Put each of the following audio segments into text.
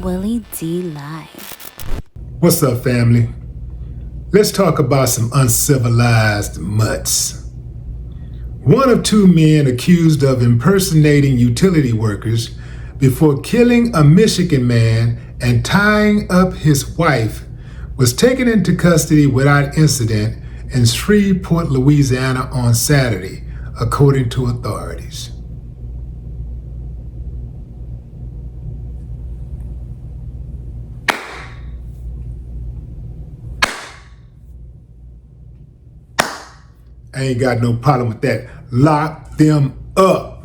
Willie D Live. What's up, family? Let's talk about some uncivilized mutts. One of two men accused of impersonating utility workers before killing a Michigan man and tying up his wife was taken into custody without incident in Shreveport, Louisiana on Saturday, according to authorities. I ain't got no problem with that. Lock them up.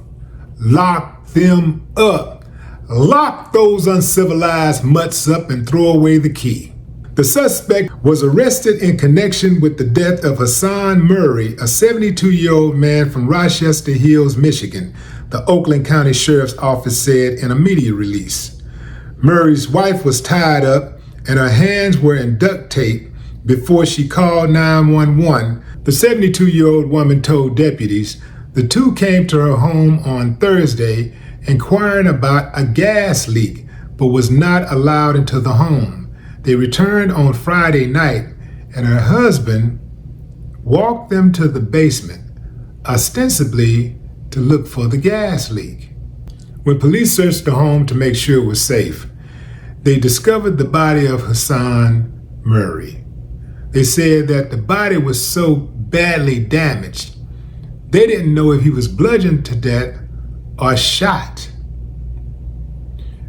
Lock them up. Lock those uncivilized mutts up and throw away the key. The suspect was arrested in connection with the death of Hassan Murray, a 72-year-old man from Rochester Hills, Michigan, the Oakland County Sheriff's Office said in a media release. Murray's wife was tied up and her hands were in duct tape before she called 911. The 72-year-old woman told deputies the two came to her home on Thursday inquiring about a gas leak, but was not allowed into the home. They returned on Friday night, and her husband walked them to the basement, ostensibly to look for the gas leak. When police searched the home to make sure it was safe, they discovered the body of Hassan Murray. They said that the body was so badly damaged, they didn't know if he was bludgeoned to death or shot.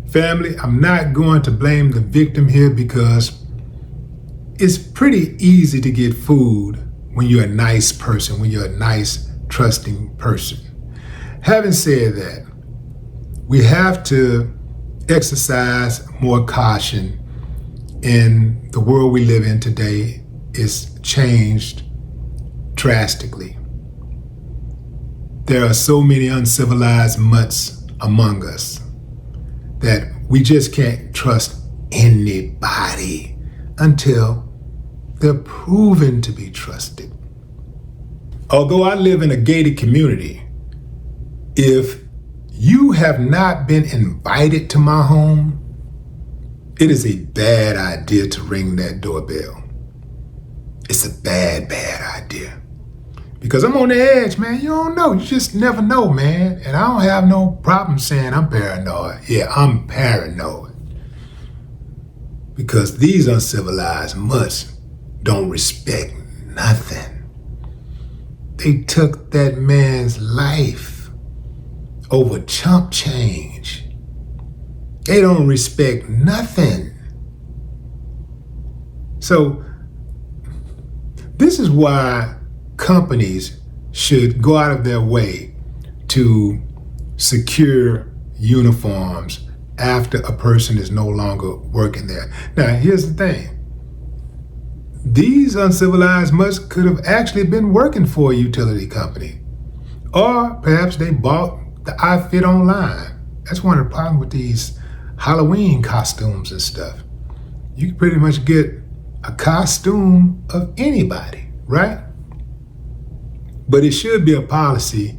Family, I'm not going to blame the victim here because it's pretty easy to get food when you're a nice person, when you're a nice, trusting person. Having said that, we have to exercise more caution in the world we live in today. It's changed drastically. There are so many uncivilized mutts among us that we just can't trust anybody until they're proven to be trusted. Although I live in a gated community, if you have not been invited to my home, it is a bad idea to ring that doorbell. It's a bad idea. Because I'm on the edge, man. You don't know. You just never know, man. And I don't have no problem saying I'm paranoid. Yeah, I'm paranoid. Because these uncivilized mutts don't respect nothing. They took that man's life over chump change. They don't respect nothing. So, this is why companies should go out of their way to secure uniforms after a person is no longer working there. Now, here's the thing. These uncivilized mutts could have actually been working for a utility company. Or perhaps they bought the outfit online. That's one of the problems with these Halloween costumes and stuff. You can pretty much get a costume of anybody, right? But it should be a policy,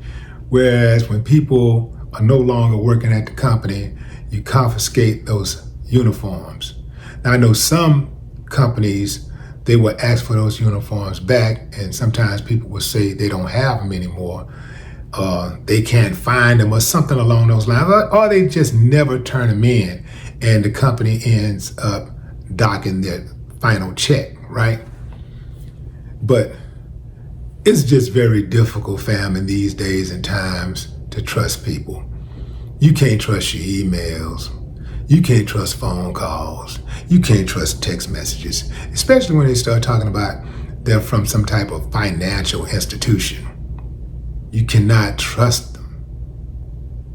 whereas when people are no longer working at the company, you confiscate those uniforms. Now, I know some companies, they will ask for those uniforms back, and sometimes people will say they don't have them anymore, they can't find them or something along those lines, or they just never turn them in, and the company ends up docking their final check, right? But it's just very difficult, fam, in these days and times to trust people. You can't trust your emails. You can't trust phone calls. You can't trust text messages, especially when they start talking about they're from some type of financial institution. You cannot trust them.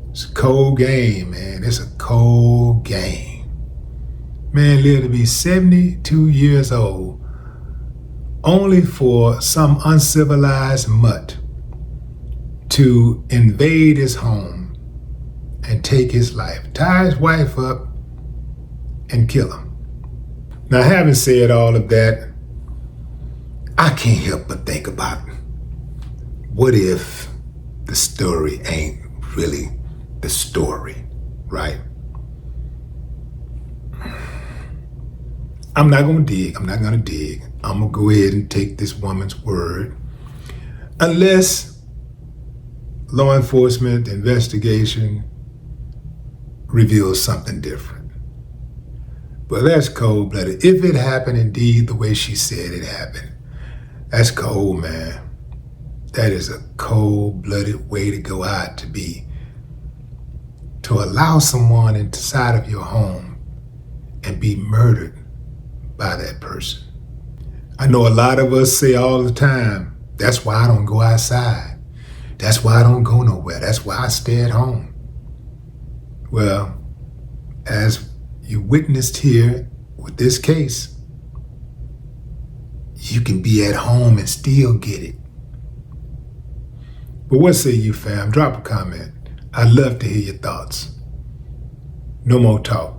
It's a cold game, man. It's a cold game. Man lived to be 72 years old only for some uncivilized mutt to invade his home and take his life, tie his wife up and kill him. Now, having said all of that, I can't help but think about what if the story ain't really the story, right? I'm not going to dig. I'm not going to dig. I'm going to go ahead and take this woman's word. Unless law enforcement investigation reveals something different. But that's cold-blooded. If it happened indeed the way she said it happened, that's cold, man. That is a cold-blooded way to go out to be. To allow someone inside of your home and be murdered by that person. I know a lot of us say all the time, that's why I don't go outside. That's why I don't go nowhere. That's why I stay at home. Well, as you witnessed here with this case, you can be at home and still get it. But what say you, fam? Drop a comment. I'd love to hear your thoughts. No more talk.